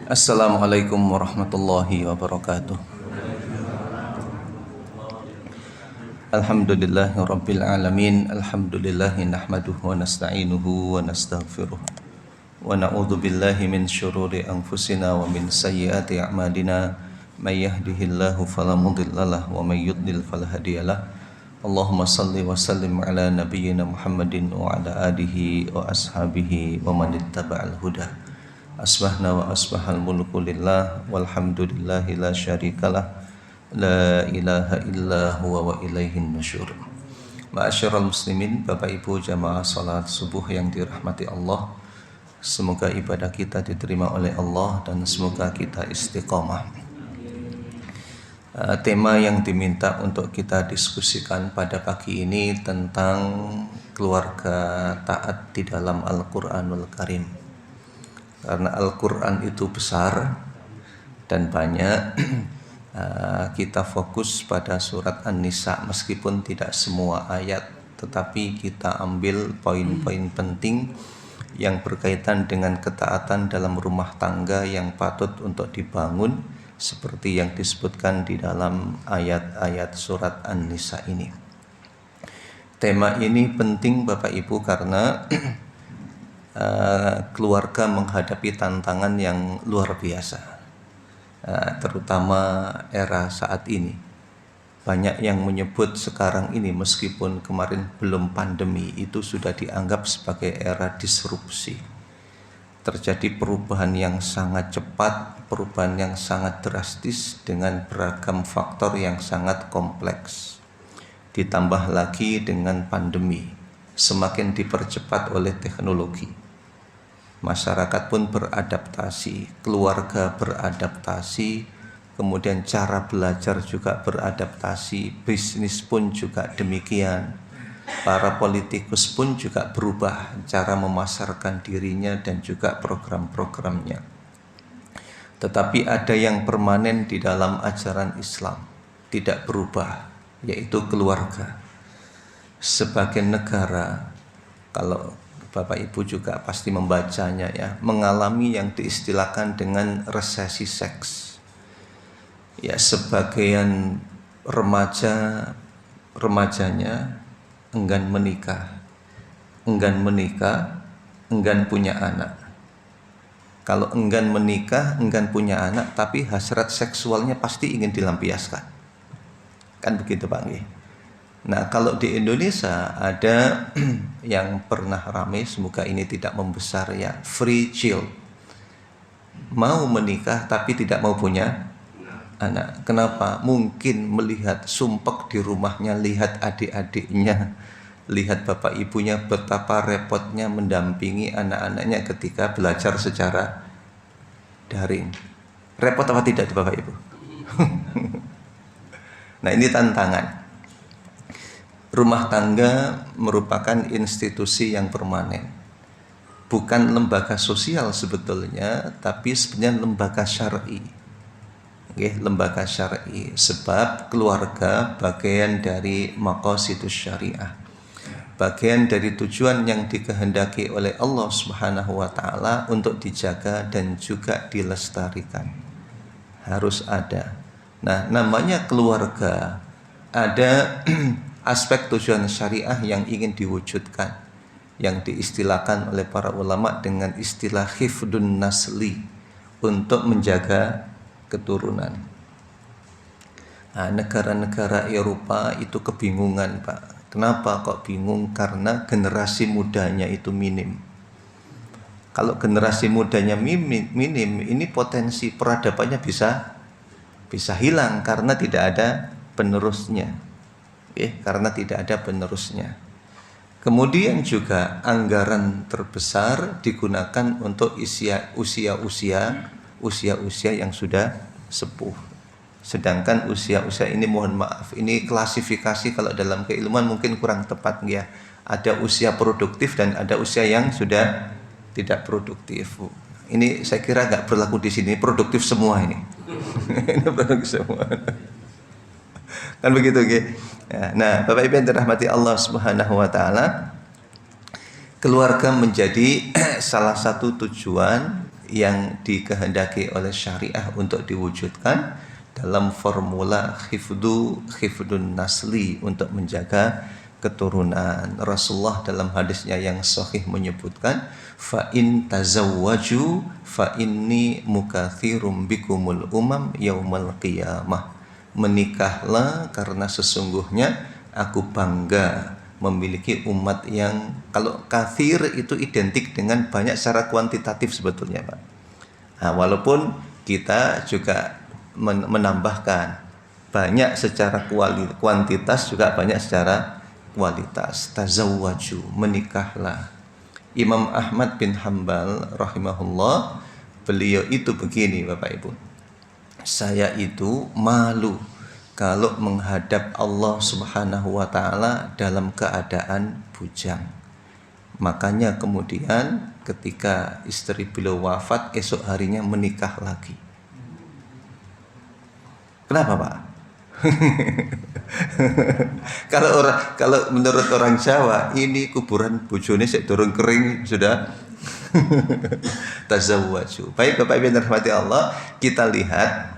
Assalamualaikum warahmatullahi wabarakatuh. Alhamdulillahi rabbil alamin. Alhamdulillahi nahmaduhu wa nasta'inuhu wa nastaghfiruh. Wa na'udzu billahi min syururi anfusina wa min sayyiati a'malina. May yahdihillahu fala mudhillalah wa may yudlil fala hadiyalah. Allahumma salli wa sallim ala nabiyyina Muhammadin wa ala alihi wa ashabihi wa man ittaba'al huda. Asbahna wa asbahal mulku lillah walhamdulillahi la syarikalah la ilaha illa huwa wa ilaihin nusyur. Ma'asyiral muslimin, Bapak Ibu jamaah salat subuh yang dirahmati Allah, semoga ibadah kita diterima oleh Allah dan semoga kita istiqamah. Tema yang diminta untuk kita diskusikan pada pagi ini tentang keluarga taat di dalam Al-Quranul Karim. Karena Al-Quran itu besar dan banyak, kita fokus pada surat An-Nisa meskipun tidak semua ayat, tetapi kita ambil poin-poin penting yang berkaitan dengan ketaatan dalam rumah tangga yang patut untuk dibangun seperti yang disebutkan di dalam ayat-ayat surat An-Nisa ini. Tema ini penting Bapak Ibu karena keluarga menghadapi tantangan yang luar biasa, terutama era saat ini. Banyak yang menyebut sekarang ini meskipun kemarin belum pandemi itu sudah dianggap sebagai era disrupsi. Terjadi perubahan yang sangat cepat, perubahan yang sangat drastis dengan beragam faktor yang sangat kompleks. Ditambah lagi dengan pandemi, semakin dipercepat oleh teknologi. Masyarakat pun beradaptasi, keluarga beradaptasi, kemudian cara belajar juga beradaptasi, bisnis pun juga demikian. Para politikus pun juga berubah cara memasarkan dirinya dan juga program-programnya. Tetapi ada yang permanen di dalam ajaran Islam, tidak berubah, yaitu keluarga. Sebagai negara, kalau Bapak Ibu juga pasti membacanya ya, mengalami yang diistilahkan dengan resesi seks. Ya, sebagian remajanya enggan menikah, enggan punya anak. Kalau enggan menikah, enggan punya anak, tapi hasrat seksualnya pasti ingin dilampiaskan. Kan begitu Pak Nggih. Nah, kalau di Indonesia ada yang pernah ramai, semoga ini tidak membesar ya, free child. Mau menikah tapi tidak mau punya anak. Kenapa? Mungkin melihat sumpek di rumahnya, lihat adik-adiknya, lihat bapak ibunya betapa repotnya mendampingi anak-anaknya ketika belajar secara daring. Repot apa tidak Bapak Ibu? Nah, ini tantangan. Rumah tangga merupakan institusi yang permanen, bukan lembaga sosial sebetulnya, tapi sebenarnya lembaga syar'i. Lembaga syar'i, sebab keluarga bagian dari maqasidus syariah, bagian dari tujuan yang dikehendaki oleh Allah Subhanahu wa taala untuk dijaga dan juga dilestarikan. Harus ada. Nah, namanya keluarga, ada aspek tujuan syariah yang ingin diwujudkan, yang diistilahkan oleh para ulama dengan istilah hifdun nasli, untuk menjaga keturunan. Nah, negara-negara Eropa itu kebingungan Pak. Kenapa kok bingung? Karena generasi mudanya itu minim. Kalau generasi mudanya minim, ini potensi peradabannya bisa hilang karena tidak ada penerusnya. Karena tidak ada penerusnya. Kemudian juga anggaran terbesar digunakan untuk usia-usia yang sudah sepuh. Sedangkan usia-usia ini, mohon maaf, ini klasifikasi kalau dalam keilmuan mungkin kurang tepat ya. Ada usia produktif dan ada usia yang sudah tidak produktif. Ini saya kira nggak berlaku di sini, produktif semua ini. Ini produktif semua. Kan begitu ya. Nah, Bapak Ibu yang dirahmati Allah Subhanahu wa taala, keluarga menjadi salah satu tujuan yang dikehendaki oleh syariah untuk diwujudkan dalam formula khifdun nasli, untuk menjaga keturunan. Rasulullah dalam hadisnya yang sahih menyebutkan, fa in tazawwaju fa inni mukathirum bikumul umam yaumal qiyamah. Menikahlah karena sesungguhnya aku bangga memiliki umat yang, kalau kathir itu identik dengan banyak secara kuantitatif sebetulnya, Pak. Nah, walaupun kita juga menambahkan banyak secara kuantitas, juga banyak secara kualitas. Tazawwaju, menikahlah. Imam Ahmad bin Hambal rahimahullah, beliau itu begini Bapak Ibu, saya itu malu kalau menghadap Allah Subhanahu wa taala dalam keadaan bujang. Makanya kemudian ketika istri beliau wafat, esok harinya menikah lagi. Kenapa, Pak? Kalau menurut orang Jawa, ini kuburan bojone sik durung kering sudah tazawwaju. Baik Bapak Ibu yang dirahmati Allah, kita lihat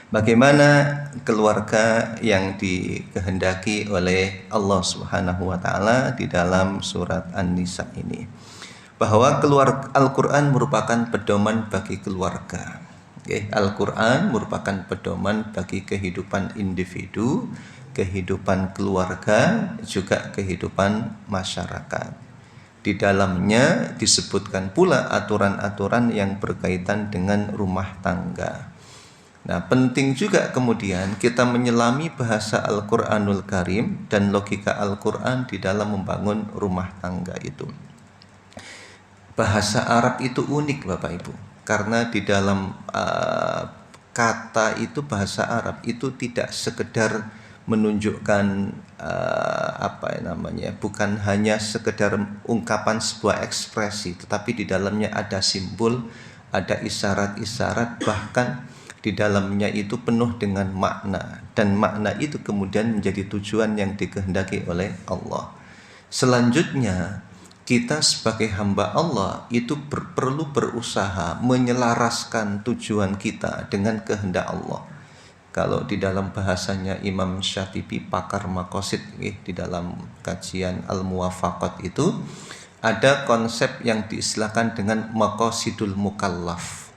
bagaimana keluarga yang dikehendaki oleh Allah Subhanahu wa taala di dalam surat An-Nisa ini. Bahwa Al-Qur'an merupakan pedoman bagi keluarga. Al-Quran merupakan pedoman bagi kehidupan individu, kehidupan keluarga, juga kehidupan masyarakat. Di dalamnya disebutkan pula aturan-aturan yang berkaitan dengan rumah tangga. Nah, penting juga kemudian kita menyelami bahasa Al-Quranul Karim dan logika Al-Quran di dalam membangun rumah tangga itu. Bahasa Arab itu unik Bapak Ibu, karena di dalam kata itu, bahasa Arab itu tidak sekedar menunjukkan bukan hanya sekedar ungkapan sebuah ekspresi, tetapi di dalamnya ada simbol, ada isyarat-isyarat, bahkan di dalamnya itu penuh dengan makna, dan makna itu kemudian menjadi tujuan yang dikehendaki oleh Allah. Selanjutnya, kita sebagai hamba Allah itu perlu berusaha menyelaraskan tujuan kita dengan kehendak Allah. Kalau di dalam bahasanya Imam Syatibi, pakar maqasid, di dalam kajian Al-Muwafaqat itu ada konsep yang diistilahkan dengan maqasidul mukallaf.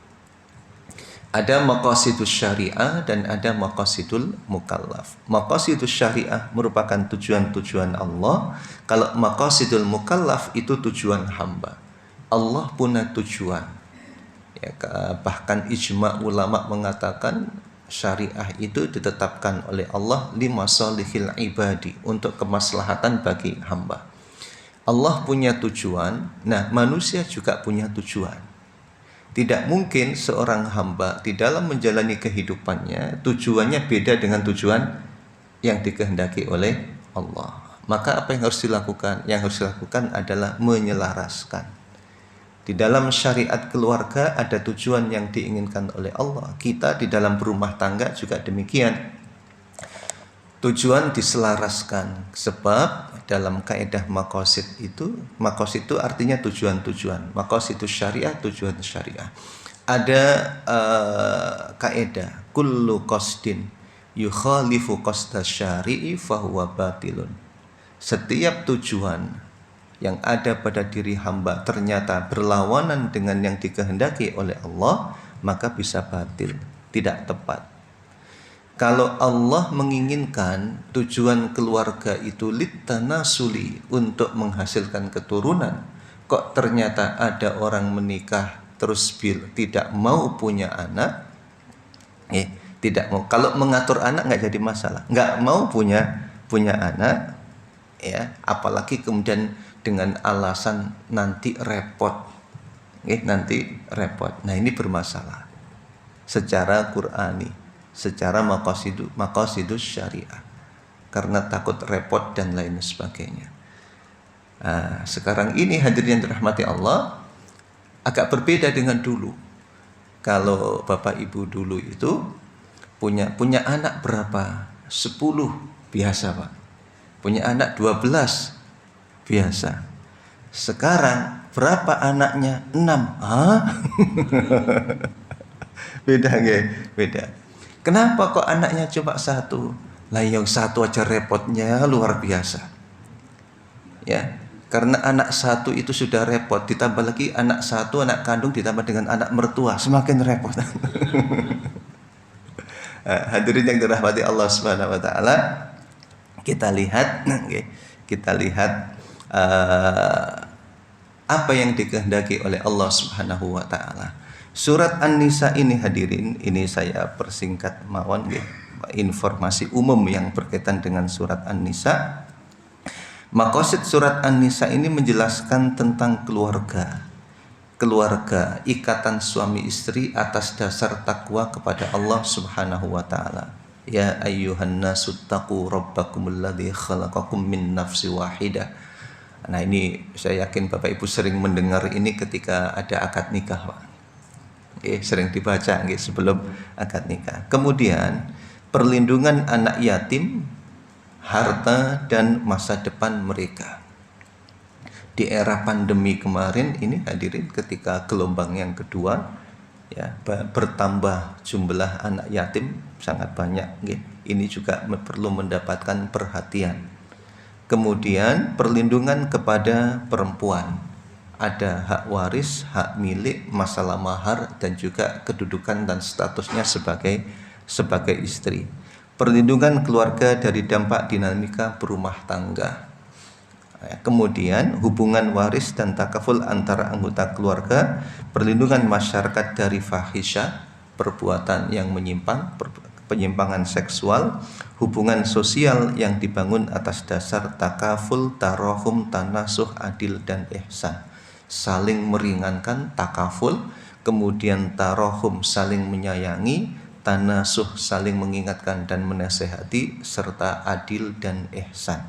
Ada maqasidus syariah dan ada maqasidul mukallaf. Maqasidus syariah merupakan tujuan-tujuan Allah. Kalau maqasidul mukallaf itu tujuan hamba. Allah punya tujuan. Ya, bahkan ijma' ulama mengatakan syariah itu ditetapkan oleh Allah limasalihil ibadi, untuk kemaslahatan bagi hamba. Allah punya tujuan, nah manusia juga punya tujuan. Tidak mungkin seorang hamba di dalam menjalani kehidupannya tujuannya beda dengan tujuan yang dikehendaki oleh Allah. Maka apa yang harus dilakukan? Yang harus dilakukan adalah menyelaraskan. Di dalam syariat keluarga ada tujuan yang diinginkan oleh Allah. Kita di dalam berumah tangga juga demikian. Tujuan diselaraskan, sebab dalam kaidah maqasid itu artinya tujuan-tujuan. Maqasid itu syariah, tujuan syariah. Ada kaidah kullu qasdin yukhalifu qasda syari'i fahuwa batilun. Setiap tujuan yang ada pada diri hamba ternyata berlawanan dengan yang dikehendaki oleh Allah, maka bisa batil, tidak tepat. Kalau Allah menginginkan tujuan keluarga itu litanasuli, untuk menghasilkan keturunan, kok ternyata ada orang menikah terus tidak mau punya anak, tidak mau. Kalau mengatur anak nggak jadi masalah, nggak mau punya anak, ya, apalagi kemudian dengan alasan nanti repot, nanti repot. Nah, ini bermasalah secara Qur'ani, secara maqasidus syariah, karena takut repot dan lain sebagainya. Nah, sekarang ini hadirin yang dirahmati Allah, agak berbeda dengan dulu. Kalau Bapak Ibu dulu itu punya anak berapa? 10 biasa, Pak. Punya anak 12 biasa. Sekarang Berapa anaknya? 6. Hah? Beda nggih? Beda. Kenapa kok anaknya cuma 1? Lah yang 1 aja repotnya luar biasa. Ya. Karena anak 1 itu sudah repot, ditambah lagi anak 1 anak kandung ditambah dengan anak mertua, semakin repot. Hadirin yang dirahmati Allah Subhanahu wa taala, kita lihat apa yang dikehendaki oleh Allah Subhanahu wa taala. Surat An-Nisa ini hadirin, ini saya persingkat mawon informasi umum yang berkaitan dengan surat An-Nisa. Maqasid surat An-Nisa ini menjelaskan tentang keluarga, ikatan suami istri atas dasar takwa kepada Allah Subhanahu wa taala. Ya ayyuhan nasu taqu rabbakumul ladzi khalaqakum min nafsin wahidah. Nah, ini saya yakin Bapak Ibu sering mendengar ini ketika ada akad nikah, Pak. Sering dibaca sebelum akad nikah. Kemudian perlindungan anak yatim, harta dan masa depan mereka. Di era pandemi kemarin ini hadirin, ketika gelombang yang kedua ya, bertambah jumlah anak yatim sangat banyak. Ini juga perlu mendapatkan perhatian. Kemudian perlindungan kepada perempuan. Ada hak waris, hak milik, masalah mahar, dan juga kedudukan dan statusnya sebagai istri. Perlindungan keluarga dari dampak dinamika berumah tangga. Kemudian hubungan waris dan takaful antara anggota keluarga, perlindungan masyarakat dari fahisyah, perbuatan yang menyimpang, penyimpangan seksual, hubungan sosial yang dibangun atas dasar takaful, tarahum, tanasuh, adil, dan ihsan. Saling meringankan, takaful, kemudian tarahum, saling menyayangi, tanasuh, saling mengingatkan dan menasehati, serta adil dan ihsan.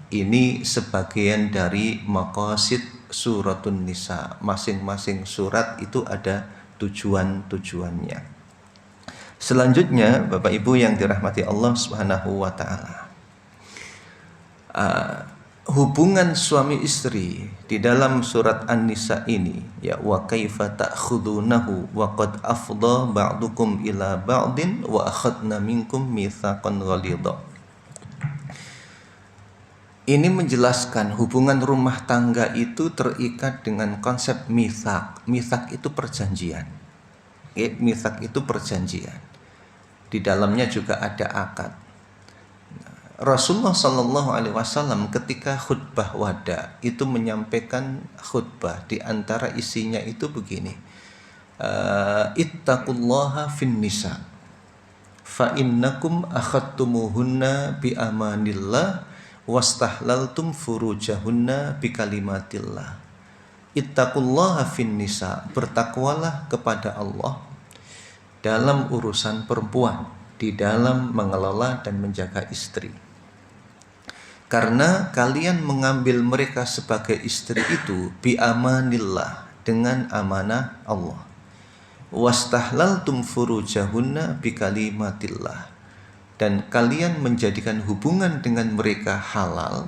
Ini sebagian dari maqasid suratun Nisa. Masing-masing surat itu ada tujuan-tujuannya. Selanjutnya, Bapak Ibu yang dirahmati Allah Subhanahu wa taala, hubungan suami istri di dalam surat An-Nisa ini, ya, wa kaifa ta'khudunahu wa qad afdha ba'dukum ila ba'din wa akhadna minkum mitsaqan ghalidha. Ini menjelaskan hubungan rumah tangga itu terikat dengan konsep mitsaq. Mitsaq itu perjanjian. Mitsaq itu perjanjian. Di dalamnya juga ada akad. Rasulullah Shallallahu Alaihi Wasallam ketika khutbah wada itu menyampaikan khutbah, di antara isinya itu begini: ittaqullaha fin nisa fa innakum akhadtumuhunna bi amanillah wastahlaltum furujahunna bi kalimatillah. Ittaqullaha fin nisa, bertakwalah kepada Allah dalam urusan perempuan, di dalam mengelola dan menjaga istri. Karena kalian mengambil mereka sebagai istri itu bi amanillah, dengan amanah Allah. Wastahlaltum furujahunna bi kalimatillah, dan kalian menjadikan hubungan dengan mereka halal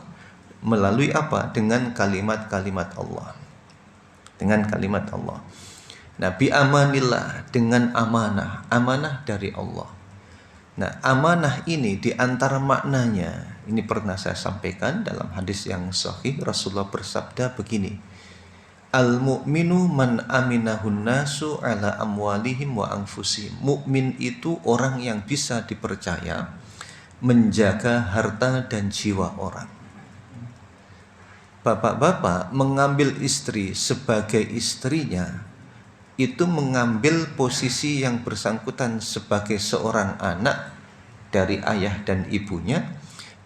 melalui apa? Dengan kalimat-kalimat Allah. Dengan kalimat Allah. Nah, bi amanillah, dengan amanah, amanah dari Allah. Nah, amanah ini di antara maknanya, ini pernah saya sampaikan dalam hadis yang sahih, Rasulullah bersabda begini: al-mu'minu man aminahun nasu ala amwalihim wa anfusihim. Mukmin itu orang yang bisa dipercaya menjaga harta dan jiwa orang. Bapak-bapak mengambil istri sebagai istrinya itu mengambil posisi yang bersangkutan sebagai seorang anak dari ayah dan ibunya,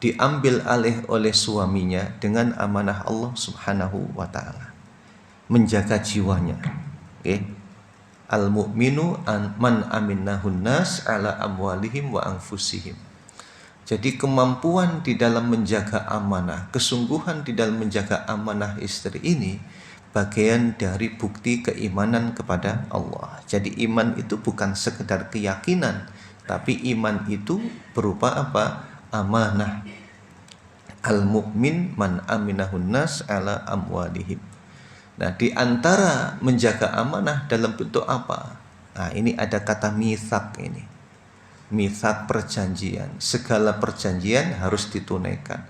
diambil alih oleh suaminya dengan amanah Allah Subhanahu wa taala, menjaga jiwanya. Al-mu'minu man aminahun nas ala amwalihim wa anfusihim. Jadi kemampuan di dalam menjaga amanah, kesungguhan di dalam menjaga amanah istri ini bagian dari bukti keimanan kepada Allah. Jadi iman itu bukan sekedar keyakinan, tapi iman itu berupa apa? Amanah. Al-mu'min man aminahun nas ala amwalihim. Nah, di antara menjaga amanah dalam bentuk apa? Nah, ini ada kata mithaq ini. Mithaq perjanjian. Segala perjanjian harus ditunaikan.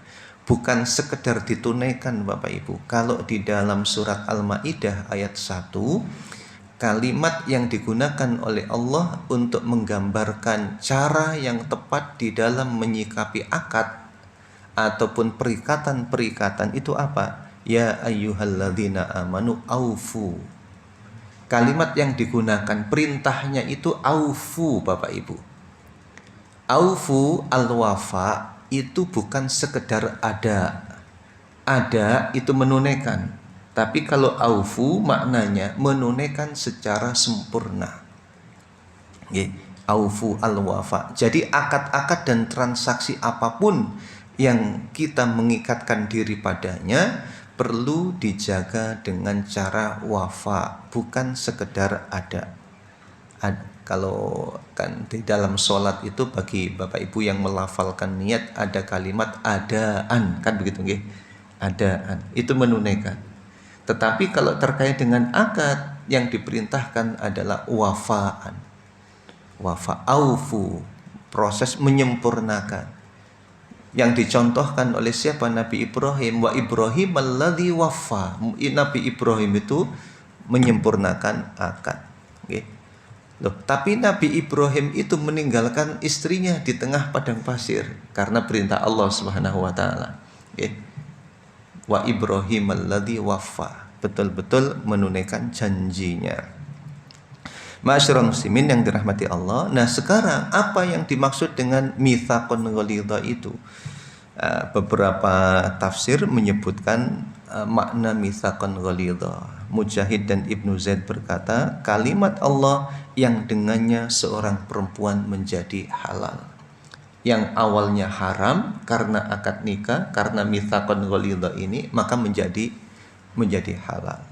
Bukan sekedar ditunaikan Bapak Ibu. Kalau di dalam surat Al-Maidah ayat 1, kalimat yang digunakan oleh Allah untuk menggambarkan cara yang tepat di dalam menyikapi akad ataupun perikatan-perikatan itu apa? Ya ayyuhalladzina amanu aufu. Kalimat yang digunakan perintahnya itu aufu Bapak Ibu. Aufu al-wafa itu bukan sekedar ada. Ada itu menunaikan. Tapi kalau aufu maknanya menunaikan secara sempurna. Aufu al-wafa. Jadi akad-akad dan transaksi apapun yang kita mengikatkan diri padanya perlu dijaga dengan cara wafa, bukan sekedar ada. Kalau kan di dalam sholat itu bagi Bapak Ibu yang melafalkan niat ada kalimat adaan, kan begitu nggih? Adaan itu menunaikan. Tetapi kalau terkait dengan akad yang diperintahkan adalah wafaan. Wafa aufu, proses menyempurnakan. Yang dicontohkan oleh siapa? Nabi Ibrahim. Wa Ibrahim alladzi wafa. Nabi Ibrahim itu menyempurnakan akad. Loh, tapi Nabi Ibrahim itu meninggalkan istrinya di tengah padang pasir karena perintah Allah Subhanahu wa taala. Wa Ibrahim alladzi wafa. Betul-betul menunaikan janjinya. Ma'asyiral muslimin yang dirahmati Allah. Nah, sekarang apa yang dimaksud dengan mitsaqun ghalidha itu? Beberapa tafsir menyebutkan makna mitsaqun ghalidha. Mujahid dan Ibnu Zaid berkata, kalimat Allah yang dengannya seorang perempuan menjadi halal. Yang awalnya haram karena akad nikah, karena mitsaqun ghalidha ini, maka menjadi halal.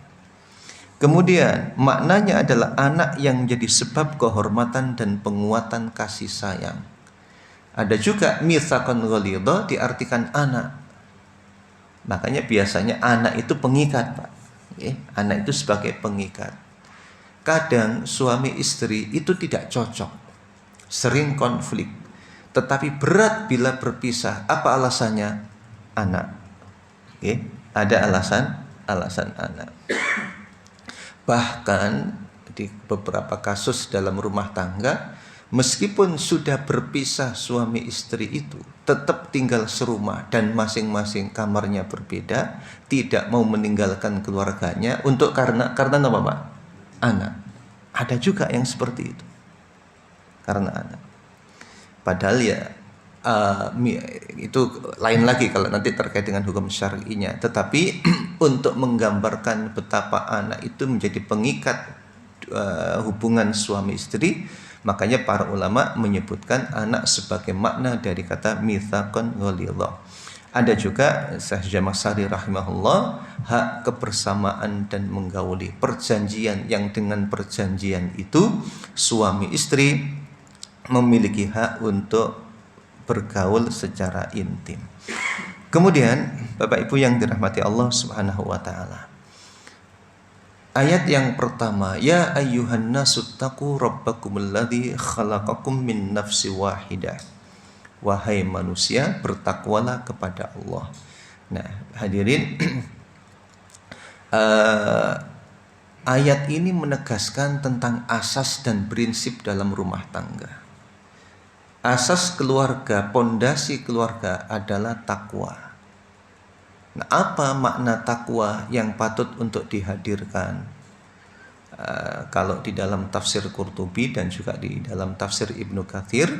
Kemudian maknanya adalah anak yang menjadi sebab kehormatan dan penguatan kasih sayang. Ada juga mitsaqun ghalidha diartikan anak. Makanya biasanya anak itu pengikat, Pak. Anak itu sebagai pengikat. Kadang suami istri itu tidak cocok, sering konflik, tetapi berat bila berpisah. Apa alasannya? Anak. Ada alasan anak. Bahkan di beberapa kasus dalam rumah tangga, meskipun sudah berpisah suami istri itu tetap tinggal serumah dan masing-masing kamarnya berbeda, tidak mau meninggalkan keluarganya untuk karena apa, Pak? Anak. Ada juga yang seperti itu. Karena anak. Padahal ya itu lain lagi kalau nanti terkait dengan hukum syar'inya. Tetapi untuk menggambarkan betapa anak itu menjadi pengikat hubungan suami istri, makanya para ulama menyebutkan anak sebagai makna dari kata mitsaqun ghalidha. Ada juga Syekh Jamaksari rahimahullah, hak kebersamaan dan menggauli, perjanjian yang dengan perjanjian itu suami istri memiliki hak untuk bergaul secara intim. Kemudian Bapak Ibu yang dirahmati Allah Subhanahu wa taala. Ayat yang pertama, ya ayyuhan nasu taqu rabbakumul ladzi khalaqakum min nafsi wahidah. Wahai manusia, bertakwalah kepada Allah. Nah, hadirin, ayat ini menegaskan tentang asas dan prinsip dalam rumah tangga. Asas keluarga, pondasi keluarga adalah takwa. Nah, apa makna takwa yang patut untuk dihadirkan? Kalau di dalam tafsir Qurtubi dan juga di dalam tafsir Ibnu Katsir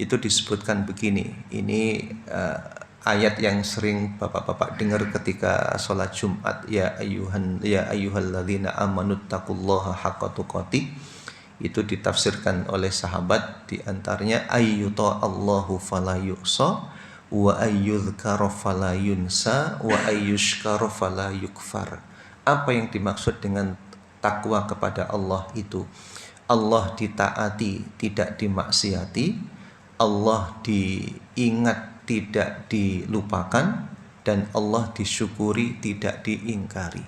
itu disebutkan begini. Ini ayat yang sering bapak-bapak dengar ketika sholat Jumat. Ya ayyuhalladzina amanu taqullaha haqqa tuqatih. Itu ditafsirkan oleh sahabat, di antaranya ayyuta Allahu fala yuqsa wa ayyudhkara fala yunsa wa ayyushkara fala yukfar. Apa yang dimaksud dengan takwa kepada Allah itu? Allah ditaati, tidak dimaksiati. Allah diingat, tidak dilupakan. Dan Allah disyukuri, tidak diingkari.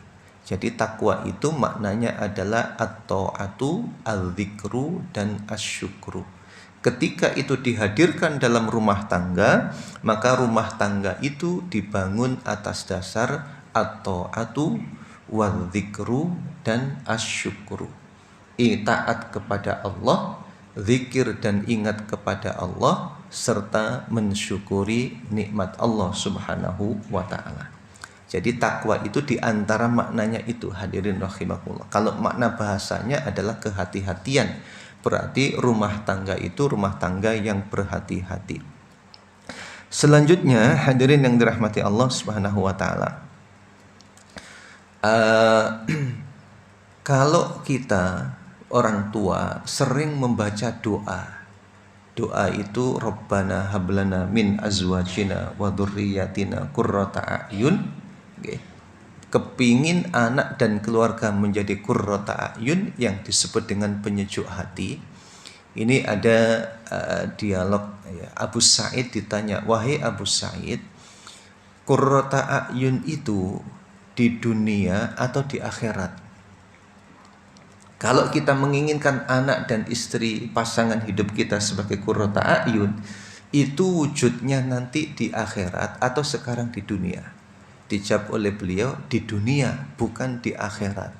Jadi takwa itu maknanya adalah at-ta'atu, al-dzikru, dan asyukru. Ketika itu dihadirkan dalam rumah tangga, maka rumah tangga itu dibangun atas dasar at-ta'atu, wal-dzikru, dan asyukru. Taat kepada Allah, zikir dan ingat kepada Allah, serta mensyukuri nikmat Allah Subhanahu wa ta'ala. Jadi takwa itu diantara maknanya itu, hadirin rahimakumullah. Kalau makna bahasanya adalah kehati-hatian, berarti rumah tangga itu rumah tangga yang berhati-hati. Selanjutnya, hadirin yang dirahmati Allah Subhanahu wa ta'ala, kalau kita orang tua sering membaca doa itu Rabbana hablana min azwajina wa dzurriyyatina qurrata a'yun. Kepingin anak dan keluarga menjadi qurrata a'yun, yang disebut dengan penyejuk hati. Ini ada dialog Abu Sa'id ditanya, wahai Abu Sa'id, qurrata a'yun itu di dunia atau di akhirat? Kalau kita menginginkan anak dan istri pasangan hidup kita sebagai qurrata a'yun, itu wujudnya nanti di akhirat atau sekarang di dunia? Dijawab oleh beliau, di dunia, bukan di akhirat.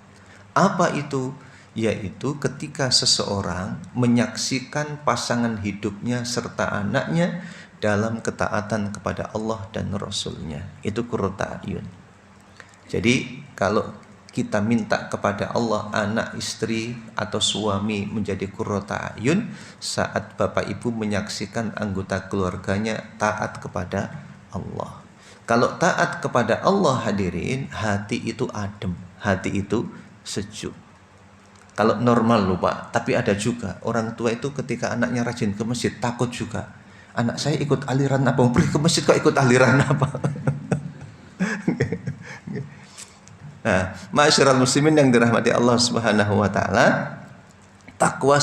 Apa itu? Yaitu ketika seseorang menyaksikan pasangan hidupnya serta anaknya dalam ketaatan kepada Allah dan Rasulnya. Itu qurrata a'yun. Jadi kalau kita minta kepada Allah anak, istri, atau suami menjadi qurrata a'yun saat bapak ibu menyaksikan anggota keluarganya taat kepada Allah. Kalau taat kepada Allah, hadirin, hati itu adem, hati itu sejuk. Kalau normal loh Pak, tapi ada juga orang tua itu ketika anaknya rajin ke masjid takut juga. Anak saya ikut aliran apa? Pergi ke masjid kok ikut aliran apa? Nah, ma'asyiral muslimin yang dirahmati Allah Subhanahu wa taala, takwa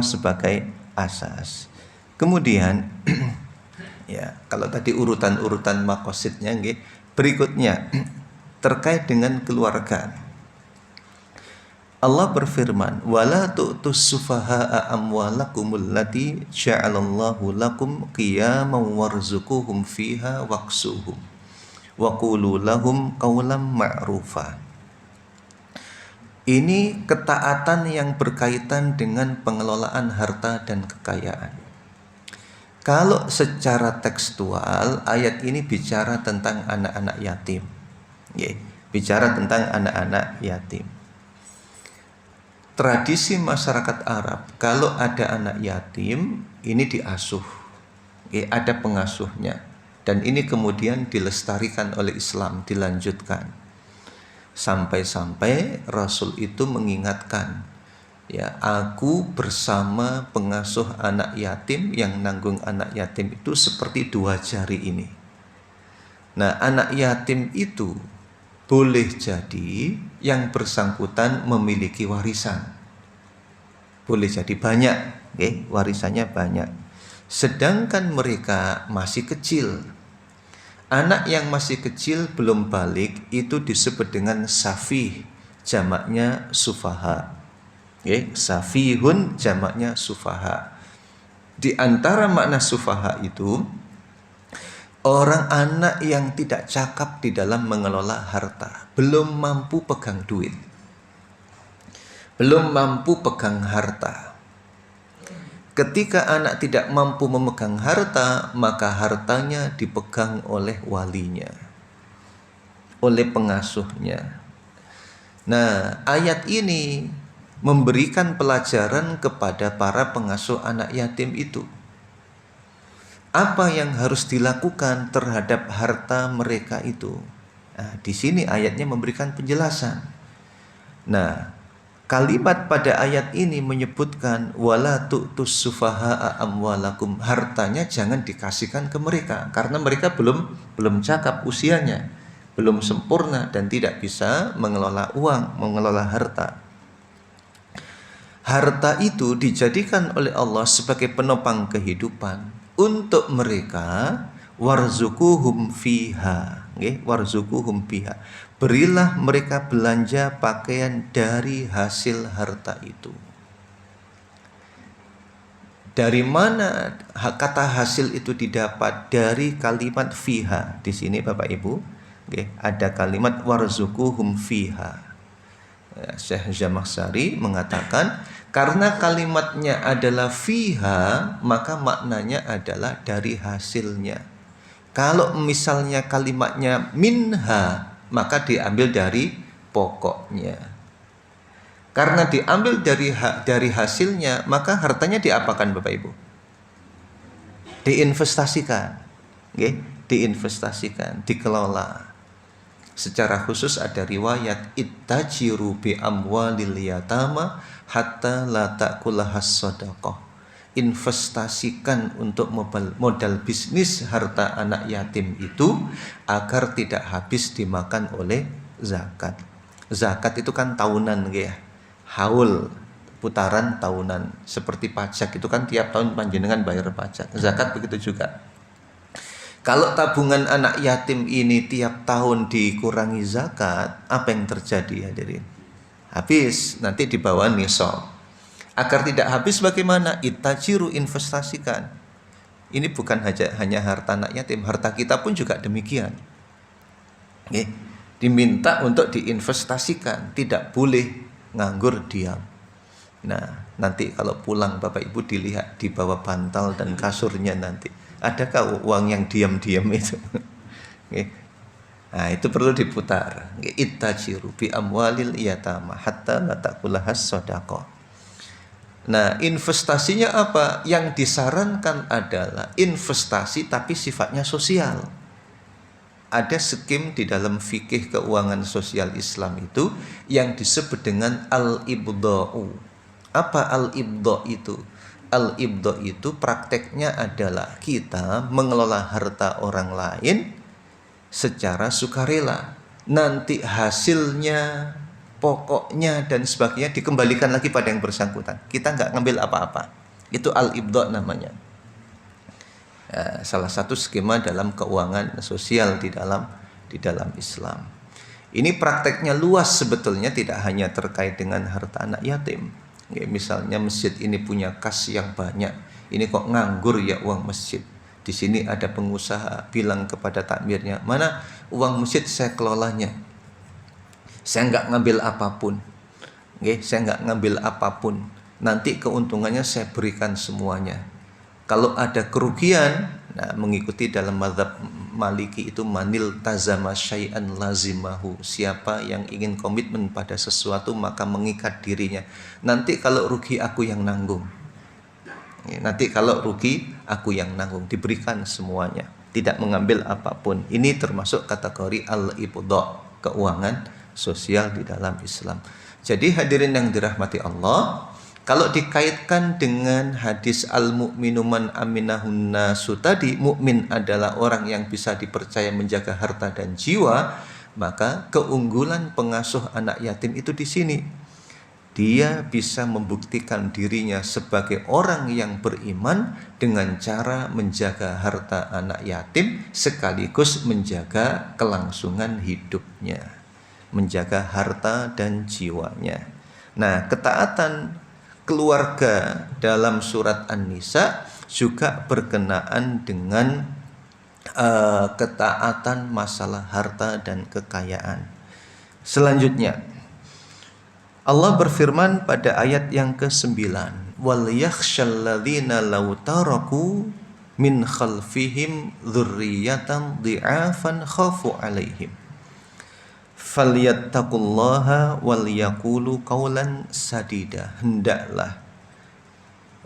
sebagai asas. Kemudian ya, kalau tadi urutan-urutan maqasidnya nggih, berikutnya terkait dengan keluarga. Allah berfirman, "Wala tu'tus sufaha'a amwalakumul lati ja'alallahu lakum qiyaman warzuquhum fiha waqsuhum wa qulu lahum qawlan ma'rufa." Ini ketaatan yang berkaitan dengan pengelolaan harta dan kekayaan. Kalau secara tekstual, ayat ini bicara tentang anak-anak yatim. Bicara tentang anak-anak yatim. Tradisi masyarakat Arab, kalau ada anak yatim, ini diasuh. Ada pengasuhnya. Dan ini kemudian dilestarikan oleh Islam, dilanjutkan. Sampai-sampai Rasul itu mengingatkan, ya, aku bersama pengasuh anak yatim, yang nanggung anak yatim itu seperti dua jari ini. Nah, anak yatim itu boleh jadi yang bersangkutan memiliki warisan. Boleh jadi banyak, warisannya banyak. Sedangkan mereka masih kecil. Anak yang masih kecil belum balik itu disebut dengan safih, jamaknya sufaha. Safihun jamaknya sufaha. Di antara makna sufaha itu orang anak yang tidak cakap di dalam mengelola harta, belum mampu pegang duit, belum mampu pegang harta. Ketika anak tidak mampu memegang harta, maka hartanya dipegang oleh walinya, oleh pengasuhnya. Nah, ayat ini memberikan pelajaran kepada para pengasuh anak yatim itu. Apa yang harus dilakukan terhadap harta mereka itu? Nah, di sini ayatnya memberikan penjelasan. Nah, kalimat pada ayat ini menyebutkan wala tu'tus sufaha'a amwalakum, hartanya jangan dikasihkan ke mereka karena mereka belum cakap usianya, belum sempurna dan tidak bisa mengelola uang, mengelola harta. Harta itu dijadikan oleh Allah sebagai penopang kehidupan untuk mereka, warzuquhum fiha, nggih, warzuquhum fiha. Berilah mereka belanja pakaian dari hasil harta itu. Dari mana kata hasil itu didapat? Dari kalimat fiha. Di sini Bapak Ibu, okay, ada kalimat warzuquhum fiha. Syekh Zamakhsyari mengatakan karena kalimatnya adalah fiha, maka maknanya adalah dari hasilnya. Kalau misalnya kalimatnya minha, maka diambil dari pokoknya. Karena diambil dari hasilnya, maka hartanya diapakan Bapak Ibu? Diinvestasikan. Okay? Diinvestasikan, dikelola. Secara khusus ada riwayat ittajiru bi amwalil yatama hatta la ta'kulahas shadaqah. Investasikan untuk modal bisnis harta anak yatim itu agar tidak habis dimakan oleh zakat. Zakat itu kan tahunan ya. Haul, putaran tahunan. Seperti pajak itu kan tiap tahun panjenengan bayar pajak. Zakat begitu juga. Kalau tabungan anak yatim ini tiap tahun dikurangi zakat, apa yang terjadi hadirin? Habis, nanti di bawah nisab. Agar tidak habis bagaimana? Ittajiru, investasikan. Ini bukan hanya harta anak yatim, harta kita pun juga demikian. Oke. Diminta untuk diinvestasikan, tidak boleh nganggur diam. Nah, nanti kalau pulang Bapak Ibu dilihat di bawah bantal dan kasurnya nanti. Adakah uang yang diam-diam itu? Okay. Nah, itu perlu diputar. Ittajiru bi amwalil yatama hatta la ta'kulahas shadaqah. Nah, investasinya apa? Yang disarankan adalah investasi tapi sifatnya sosial. Ada skim di dalam fikih keuangan sosial Islam itu yang disebut dengan al-ibda'u. Apa al-ibda' itu? Al-ibda' itu prakteknya adalah kita mengelola harta orang lain secara sukarela. Nanti hasilnya, pokoknya dan sebagainya dikembalikan lagi pada yang bersangkutan. Kita nggak ngambil apa-apa. Itu al-ibda' namanya. Salah satu skema dalam keuangan sosial di dalam Islam. Ini prakteknya luas sebetulnya, tidak hanya terkait dengan harta anak yatim. Misalnya masjid ini punya kas yang banyak, ini kok nganggur ya uang masjid. Di sini ada pengusaha bilang kepada takmirnya, mana uang masjid saya kelolanya, saya nggak ngambil apapun, saya nggak ngambil apapun. Nanti keuntungannya saya berikan semuanya. Kalau ada kerugian, nah mengikuti dalam mazhab Maliki itu manil tazama syai'an lazimahu. Siapa yang ingin komitmen pada sesuatu maka mengikat dirinya. Nanti kalau rugi aku yang nanggung. Nanti kalau rugi aku yang nanggung, diberikan semuanya, tidak mengambil apapun. Ini termasuk kategori al-ibda', keuangan sosial di dalam Islam. Jadi hadirin yang dirahmati Allah, kalau dikaitkan dengan hadis al-mu'minu man aminahun nasu tadi, mukmin adalah orang yang bisa dipercaya menjaga harta dan jiwa, maka keunggulan pengasuh anak yatim itu di sini. Dia bisa membuktikan dirinya sebagai orang yang beriman dengan cara menjaga harta anak yatim sekaligus menjaga kelangsungan hidupnya, menjaga harta dan jiwanya. Nah, ketaatan keluarga dalam surat An-Nisa juga berkenaan dengan ketaatan masalah harta dan kekayaan. Selanjutnya Allah berfirman pada ayat yang ke-9, wal yakhshal ladzina law taraku min khalfihim dzurriyyatan dhi'afan khafu 'alaihim falyattaqullaha wal yaqulu qawlan sadida. Hendaklah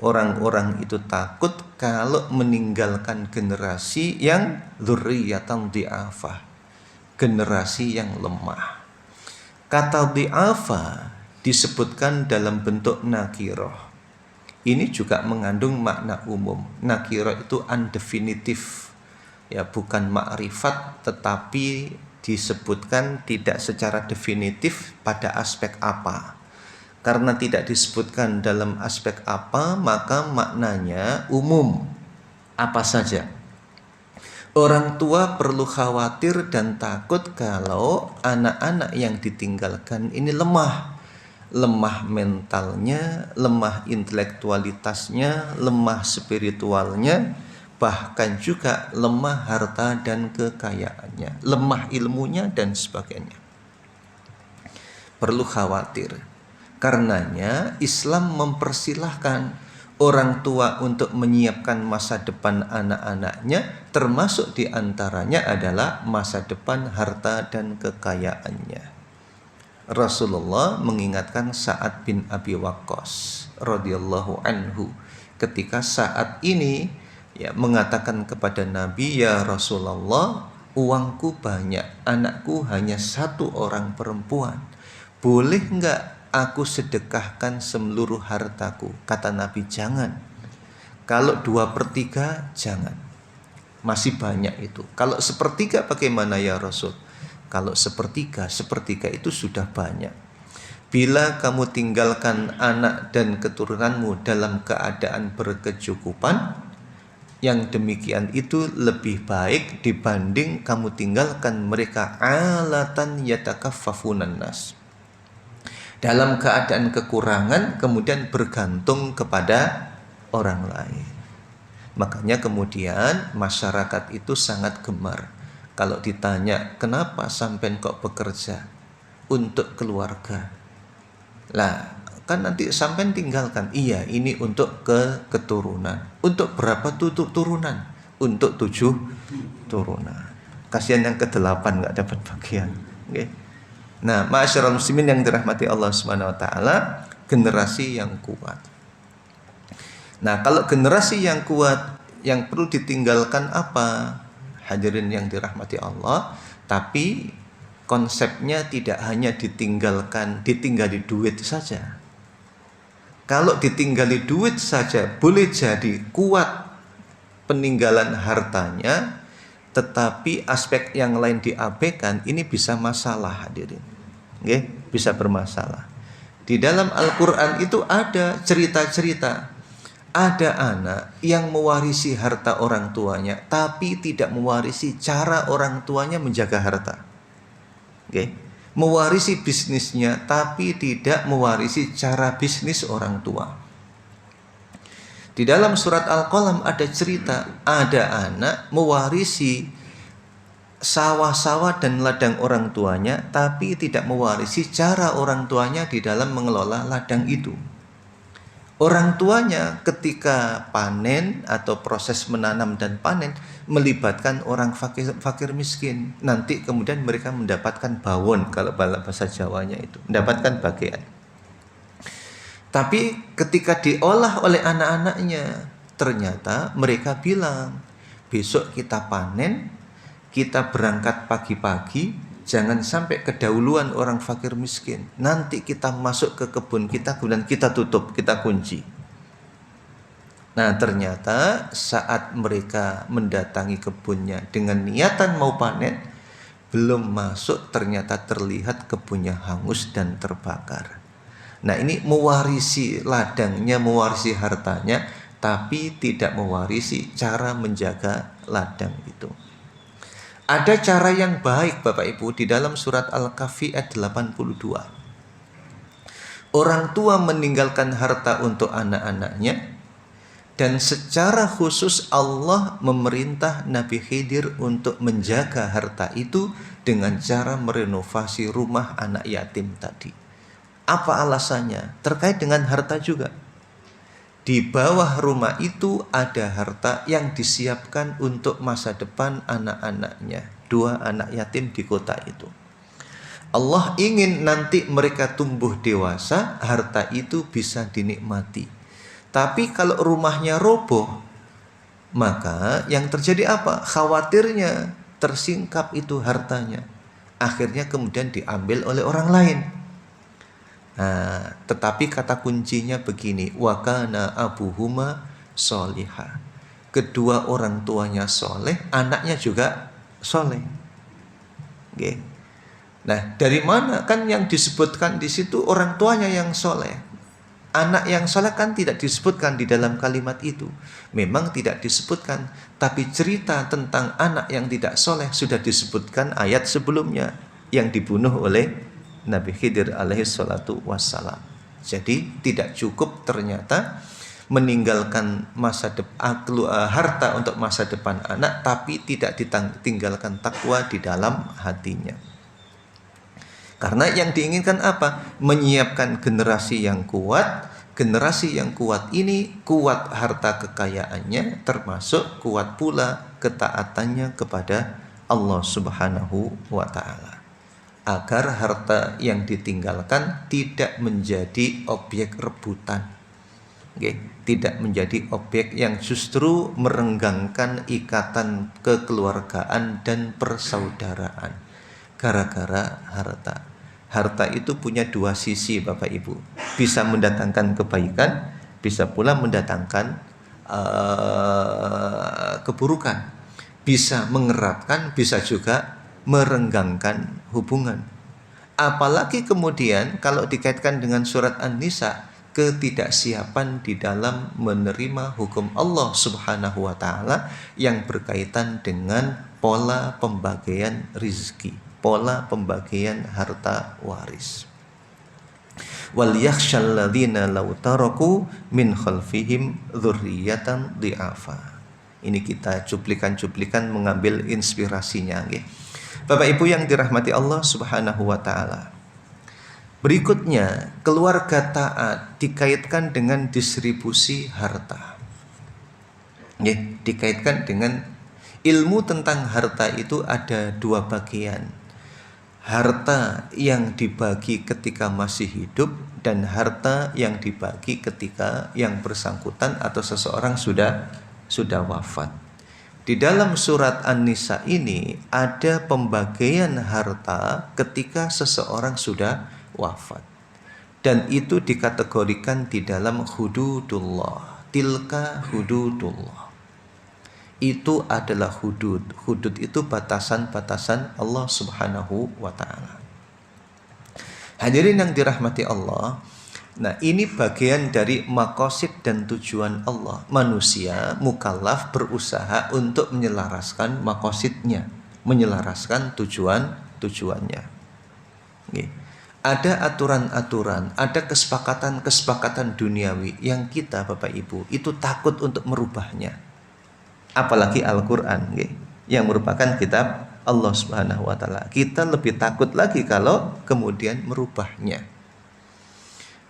orang-orang itu takut kalau meninggalkan generasi yang dzurriyyatan dhi'afah, generasi yang lemah. Kata dhi'afah disebutkan dalam bentuk nakirah. Ini juga mengandung makna umum. Nakirah itu undefinitif, ya, bukan ma'rifat, tetapi disebutkan tidak secara definitif pada aspek apa. Karena tidak disebutkan dalam aspek apa, maka maknanya umum, apa saja. Orang tua perlu khawatir dan takut kalau anak-anak yang ditinggalkan ini lemah. Lemah mentalnya, lemah intelektualitasnya, lemah spiritualnya, bahkan juga lemah harta dan kekayaannya, lemah ilmunya dan sebagainya. Perlu khawatir. Karenanya Islam mempersilahkan orang tua untuk menyiapkan masa depan anak-anaknya, termasuk diantaranya adalah masa depan harta dan kekayaannya. Rasulullah mengingatkan Sa'ad bin Abi Waqqas radhiyallahu anhu ketika saat ini mengatakan kepada Nabi, "Ya Rasulullah, uangku banyak, anakku hanya satu orang perempuan. Boleh enggak aku sedekahkan seluruh hartaku?" Kata Nabi, "Jangan. Kalau 2/3 jangan. Masih banyak itu. Kalau 1/3 bagaimana ya Rasul?" Kalau 1/3 itu sudah banyak. Bila kamu tinggalkan anak dan keturunanmu dalam keadaan berkecukupan, yang demikian itu lebih baik dibanding kamu tinggalkan mereka alatan yatakaffafunan nas, dalam keadaan kekurangan kemudian bergantung kepada orang lain. Makanya kemudian masyarakat itu sangat gemar kalau ditanya, "Kenapa sampean kok bekerja?" "Untuk keluarga." Lah, kan nanti sampean tinggalkan. "Iya, ini untuk keturunan." "Untuk berapa turunan?" "Untuk 7 turunan." Kasihan yang ke-8 nggak dapat bagian. Okay. Nah, ma'asyiral muslimin yang dirahmati Allah Subhanahu wa taala, generasi yang kuat. Nah, kalau generasi yang kuat yang perlu ditinggalkan apa? Hadirin yang dirahmati Allah, tapi konsepnya tidak hanya ditinggali duit saja. Kalau ditinggali duit saja boleh jadi kuat peninggalan hartanya, tetapi aspek yang lain diabaikan, ini bisa masalah hadirin. Oke, bisa bermasalah. Di dalam Al-Qur'an itu ada cerita-cerita. Ada anak yang mewarisi harta orang tuanya, tapi tidak mewarisi cara orang tuanya menjaga harta. Oke. Mewarisi bisnisnya, tapi tidak mewarisi cara bisnis orang tua. Di dalam surat Al-Qalam ada cerita, ada anak mewarisi sawah-sawah dan ladang orang tuanya, tapi tidak mewarisi cara orang tuanya di dalam mengelola ladang itu. Orang tuanya ketika panen atau proses menanam dan panen melibatkan orang fakir miskin. Nanti kemudian mereka mendapatkan bawon, kalau bahasa Jawanya itu, mendapatkan bagian. Tapi ketika diolah oleh anak-anaknya, ternyata mereka bilang, "Besok kita panen, kita berangkat pagi-pagi, jangan sampai kedahuluan orang fakir miskin. Nanti kita masuk ke kebun kita, kemudian kita tutup, kita kunci." Nah, ternyata saat mereka mendatangi kebunnya dengan niatan mau panen, belum masuk ternyata terlihat kebunnya hangus dan terbakar. Nah, ini mewarisi ladangnya, mewarisi hartanya, tapi tidak mewarisi cara menjaga ladang itu. Ada cara yang baik Bapak Ibu di dalam surat Al-Kahfi ayat 82. Orang tua meninggalkan harta untuk anak-anaknya, dan secara khusus Allah memerintah Nabi Khidir untuk menjaga harta itu dengan cara merenovasi rumah anak yatim tadi. Apa alasannya? Terkait dengan harta juga. Di bawah rumah itu ada harta yang disiapkan untuk masa depan anak-anaknya. 2 anak yatim di kota itu. Allah ingin nanti mereka tumbuh dewasa, harta itu bisa dinikmati. Tapi kalau rumahnya roboh, maka yang terjadi apa? Khawatirnya tersingkap itu hartanya. Akhirnya kemudian diambil oleh orang lain. Nah, tetapi kata kuncinya begini, wa kana abuhuma sholiha. Kedua orang tuanya soleh, anaknya juga soleh. Oke. Nah, dari mana? Kan yang disebutkan di situ orang tuanya yang soleh. Anak yang soleh kan tidak disebutkan di dalam kalimat itu. Memang tidak disebutkan, tapi cerita tentang anak yang tidak soleh sudah disebutkan ayat sebelumnya yang dibunuh oleh Nabi Khidir alaihi salatu wassalam. Jadi tidak cukup ternyata meninggalkan harta untuk masa depan anak, tapi tidak ditinggalkan takwa di dalam hatinya. Karena yang diinginkan apa? Menyiapkan generasi yang kuat. Generasi yang kuat ini kuat harta kekayaannya, termasuk kuat pula ketaatannya kepada Allah Subhanahu wa taala. Agar harta yang ditinggalkan tidak menjadi objek rebutan. Tidak menjadi objek yang justru merenggangkan ikatan kekeluargaan dan persaudaraan gara-gara harta. Harta itu punya dua sisi Bapak Ibu. Bisa mendatangkan kebaikan, bisa pula mendatangkan keburukan. Bisa mengeratkan, bisa juga merenggangkan hubungan. Apalagi kemudian kalau dikaitkan dengan surat An-Nisa, ketidaksiapan di dalam menerima hukum Allah Subhanahu wa taala yang berkaitan dengan pola pembagian rizki, pola pembagian harta waris. Wal yakhshal ladzina law taraku min khalfihim dzurriyyatan dhi'afa. Ini kita cuplikan-cuplikan mengambil inspirasinya nggih. Bapak Ibu yang dirahmati Allah Subhanahu wa taala. Berikutnya, keluarga taat dikaitkan dengan distribusi harta. Dikaitkan dengan ilmu tentang harta itu ada dua bagian. Harta yang dibagi ketika masih hidup dan harta yang dibagi ketika yang bersangkutan atau seseorang sudah wafat. Di dalam surat An-Nisa ini ada pembagian harta ketika seseorang sudah wafat. Dan itu dikategorikan di dalam hududullah. Tilka hududullah. Itu adalah hudud. Hudud itu batasan-batasan Allah Subhanahu wa taala. Hadirin yang dirahmati Allah, nah ini bagian dari maqasid dan tujuan Allah. Manusia mukallaf berusaha untuk menyelaraskan maqasidnya, menyelaraskan tujuannya. Ada aturan-aturan, ada kesepakatan-kesepakatan duniawi yang kita Bapak Ibu itu takut untuk merubahnya. Apalagi Al-Quran yang merupakan kitab Allah Subhanahu wa taala. Kita lebih takut lagi kalau kemudian merubahnya.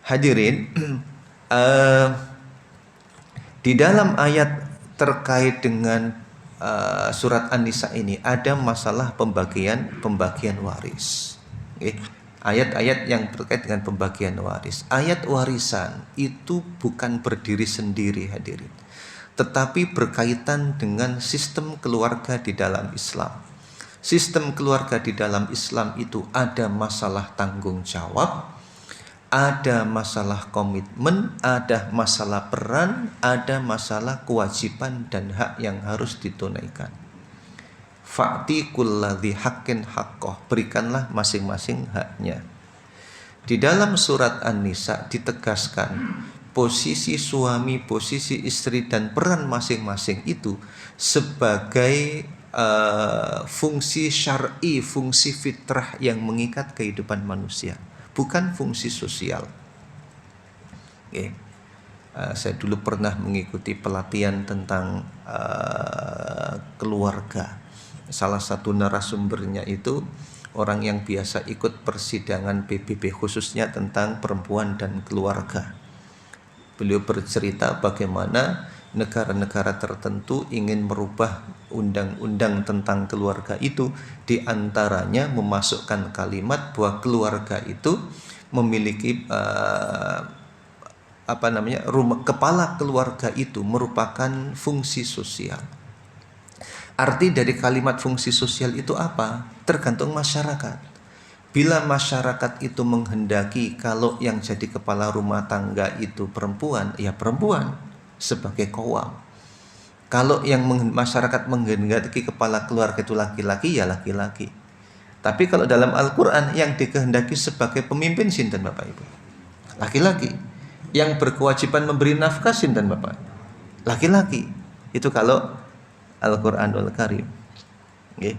Hadirin, di dalam ayat terkait dengan surat An-Nisa ini ada masalah pembagian waris. Ayat-ayat yang terkait dengan pembagian waris. Ayat warisan itu bukan berdiri sendiri hadirin, tetapi berkaitan dengan sistem keluarga di dalam Islam. Sistem keluarga di dalam Islam itu ada masalah tanggung jawab, ada masalah komitmen, ada masalah peran, ada masalah kewajiban dan hak yang harus ditunaikan. Fa'ti kulladzi haqqin haqqah, berikanlah masing-masing haknya. Di dalam surat An-Nisa ditegaskan posisi suami, posisi istri dan peran masing-masing itu sebagai fungsi syar'i, fungsi fitrah yang mengikat kehidupan manusia, bukan fungsi sosial. Saya dulu pernah mengikuti pelatihan tentang keluarga. Salah satu narasumbernya itu orang yang biasa ikut persidangan PBB khususnya tentang perempuan dan keluarga. Beliau bercerita bagaimana negara-negara tertentu ingin merubah undang-undang tentang keluarga itu, di antaranya memasukkan kalimat bahwa keluarga itu memiliki kepala keluarga itu merupakan fungsi sosial. Arti dari kalimat fungsi sosial itu apa? Tergantung masyarakat. Bila masyarakat itu menghendaki kalau yang jadi kepala rumah tangga itu perempuan, ya perempuan sebagai qawwam. Kalau yang masyarakat menghendaki kepala keluarga itu laki-laki, ya laki-laki. Tapi kalau dalam Al-Quran yang dikehendaki sebagai pemimpin sinten Bapak Ibu? Laki-laki. Yang berkewajiban memberi nafkah sinten Bapak? Laki-laki. Itu kalau Al-Qur'anul Karim. Nggih.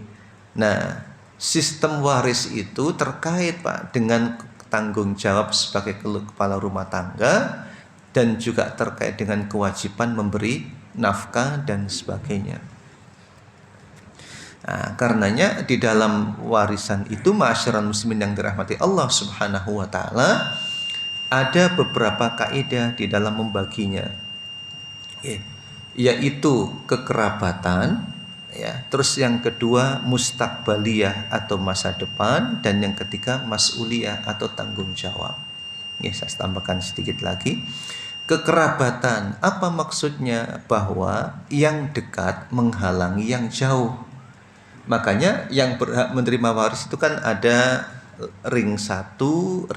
Nah, sistem waris itu terkait Pak dengan tanggung jawab sebagai kepala rumah tangga dan juga terkait dengan kewajiban memberi nafkah dan sebagainya. Nah, karenanya di dalam warisan itu ma'asyiral muslimin yang dirahmati Allah Subhanahu wa taala, ada beberapa kaidah di dalam membaginya. Yaitu kekerabatan, ya. Terus yang kedua mustaqbaliyah atau masa depan, dan yang ketiga mas'uliyah atau tanggung jawab. Saya tambahkan sedikit lagi. Kekerabatan, apa maksudnya? Bahwa yang dekat menghalangi yang jauh. Makanya yang berhak menerima waris itu kan ada ring 1,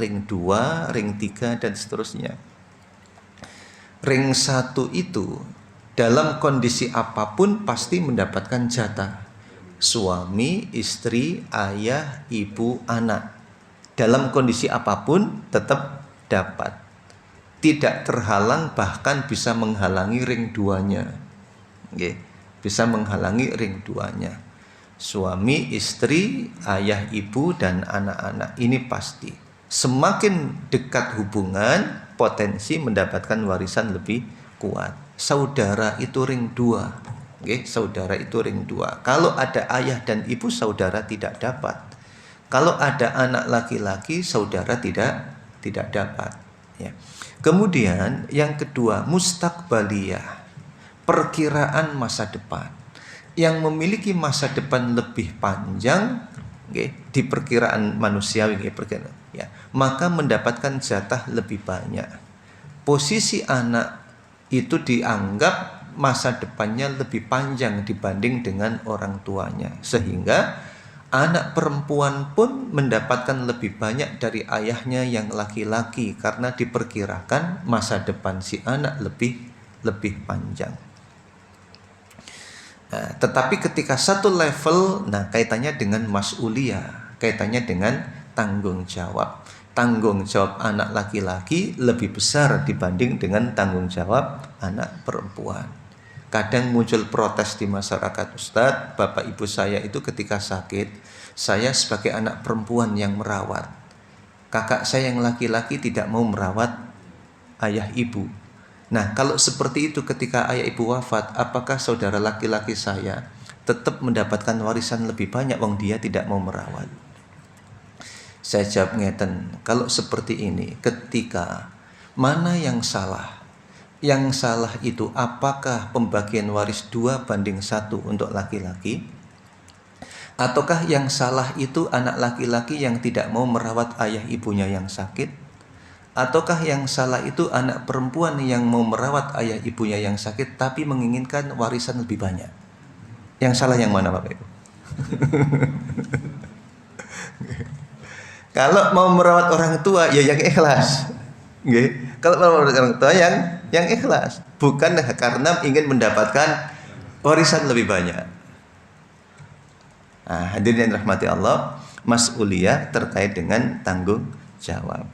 ring 2, ring 3 dan seterusnya. Ring 1 itu dalam kondisi apapun pasti mendapatkan jatah. Suami, istri, ayah, ibu, anak. Dalam kondisi apapun tetap dapat. Tidak terhalang, bahkan bisa menghalangi ring 2-nya. Bisa menghalangi ring 2-nya. Suami, istri, ayah, ibu, dan anak-anak. Ini pasti. Semakin dekat hubungan, potensi mendapatkan warisan lebih kuat. Saudara itu ring 2. Saudara itu ring 2. Kalau ada ayah dan ibu, saudara tidak dapat. Kalau ada anak laki-laki, saudara tidak dapat. Ya. Kemudian yang kedua, mustaqbaliyah. Perkiraan masa depan. Yang memiliki masa depan lebih panjang, di perkiraan manusiawi, ya, maka mendapatkan jatah lebih banyak. Posisi anak itu dianggap masa depannya lebih panjang dibanding dengan orang tuanya, sehingga anak perempuan pun mendapatkan lebih banyak dari ayahnya yang laki-laki, karena diperkirakan masa depan si anak lebih panjang. Nah, tetapi ketika satu level, kaitannya dengan mas'uliyah, kaitannya dengan tanggung jawab. Tanggung jawab anak laki-laki lebih besar dibanding dengan tanggung jawab anak perempuan. Kadang muncul protes di masyarakat, Ustadz, bapak ibu saya itu ketika sakit, saya sebagai anak perempuan yang merawat. Kakak saya yang laki-laki tidak mau merawat ayah ibu. Nah, kalau seperti itu ketika ayah ibu wafat, apakah saudara laki-laki saya tetap mendapatkan warisan lebih banyak wong dia tidak mau merawat? Saya jawab ngeten, kalau seperti ini, ketika mana yang salah? Yang salah itu apakah pembagian waris 2:1 untuk laki-laki? Ataukah yang salah itu anak laki-laki yang tidak mau merawat ayah ibunya yang sakit? Ataukah yang salah itu anak perempuan yang mau merawat ayah ibunya yang sakit tapi menginginkan warisan lebih banyak? Yang salah yang mana Bapak Ibu? Kalau mau merawat orang tua ya yang ikhlas. Kalau mau merawat orang tua yang ikhlas, bukan karena ingin mendapatkan warisan lebih banyak. Nah, hadirin yang rahmati Allah, mas'uliyah terkait dengan tanggung jawab.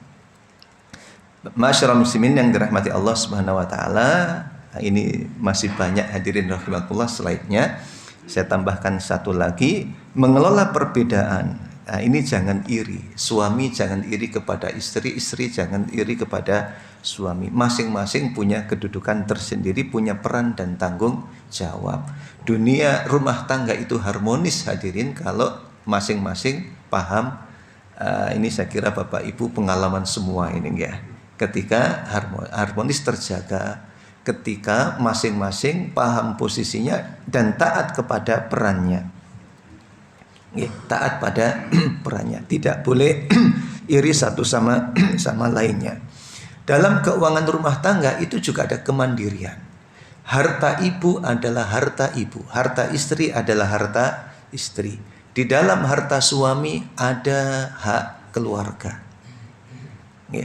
Masyarul muslimin yang dirahmati Allah Subhanahu wa taala, ini masih banyak hadirin rahimakumullah slide-nya. Saya tambahkan satu lagi, mengelola perbedaan. Nah, ini jangan iri. Suami jangan iri kepada istri, istri jangan iri kepada suami. Masing-masing punya kedudukan tersendiri, punya peran dan tanggung jawab. Dunia rumah tangga itu harmonis hadirin kalau masing-masing paham. Ini saya kira Bapak Ibu pengalaman semua ini ya. Ketika harmonis terjaga, ketika masing-masing paham posisinya dan taat kepada perannya. Taat pada perannya, tidak boleh iri satu sama lainnya. Dalam keuangan rumah tangga itu juga ada kemandirian. Harta ibu adalah harta ibu, harta istri adalah harta istri. Di dalam harta suami ada hak keluarga.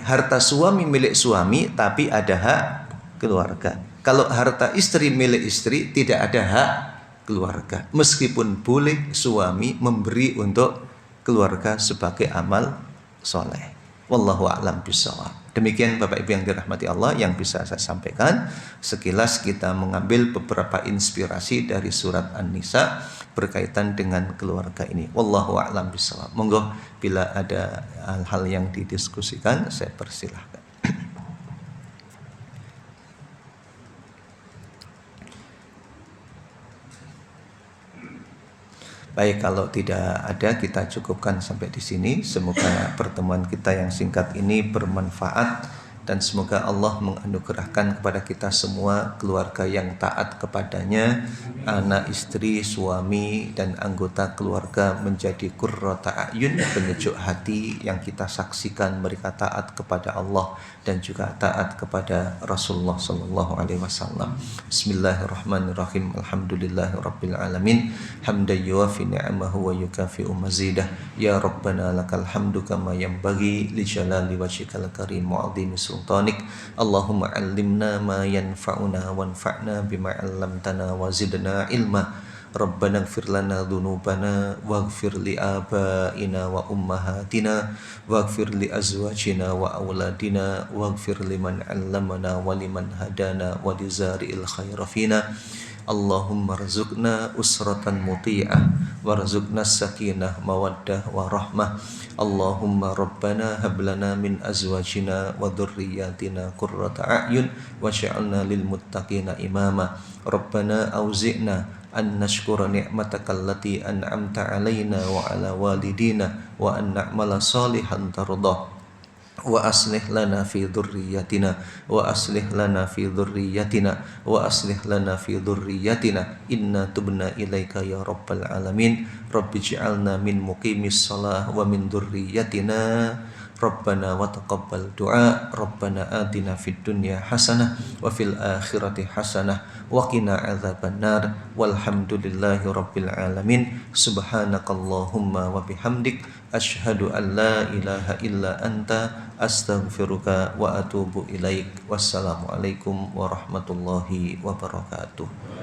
Harta suami milik suami, tapi ada hak keluarga. Kalau harta istri milik istri, tidak ada hak keluarga. Meskipun boleh suami memberi untuk keluarga sebagai amal soleh. Wallahu a'lam bishawab. Demikian Bapak Ibu yang dirahmati Allah yang bisa saya sampaikan. Sekilas kita mengambil beberapa inspirasi dari surat An-Nisa berkaitan dengan keluarga ini. Wallahu a'lam bishawab. Monggo bila ada hal-hal yang didiskusikan saya persilahkan. Baik, kalau tidak ada kita cukupkan sampai di sini. Semoga pertemuan kita yang singkat ini bermanfaat dan semoga Allah menganugerahkan kepada kita semua keluarga yang taat kepadanya, anak, istri, suami dan anggota keluarga menjadi qurrata a'yun, penyejuk hati yang kita saksikan mereka taat kepada Allah dan juga taat kepada Rasulullah sallallahu alaihi wasallam. Bismillahirrahmanirrahim. Alhamdulillahirabbil alamin. Hamdan yuwafi ni'amahu wa yukafi'u mazidah. Ya Rabbana lakal hamdu kama yanbaghi li jalali wajhikal karim wa 'azimi sultanik. Allahumma 'allimna ma yanfa'una wanfa'na bima 'allamtana wa zidna ilma. Rabbana ighfir lana dhunubana waghfir li abaina wa ummahatina waghfir li azwajina wa auladina waghfir liman 'allamana wa liman hadana wa li zari'il khaira fina. Allahumma rzuqna usratan muti'ah warzuqna sakinah mawaddah wa rahmah. Allahumma rabbana hablana min azwajina wa dhurriyyatina qurrata a'yun waj'alna lil muttaqina imama. Rabbana auzi'na an nashkura ni'mataka allati an'amta 'alaina wa 'ala walidina wa an na'mala salihan tardah wa aslih lana fi dhurriyyatina wa aslih lana fi dhurriyyatina wa aslih lana fi dhurriyyatina inna tubna ilaika ya rabbal alamin. Rabbi ij'alna min muqimis shalah wa min dhurriyyatina Rabbana wa taqabbal du'a. Rabbana atina fid dunya hasanah wa fil akhirati hasanah wa qina adzabannar. Walhamdulillahi rabbil alamin. Subhanakallahumma wa bihamdik asyhadu an la ilaha illa anta astaghfiruka wa atubu ilaik. Wassalamualaikum warahmatullahi wabarakatuh.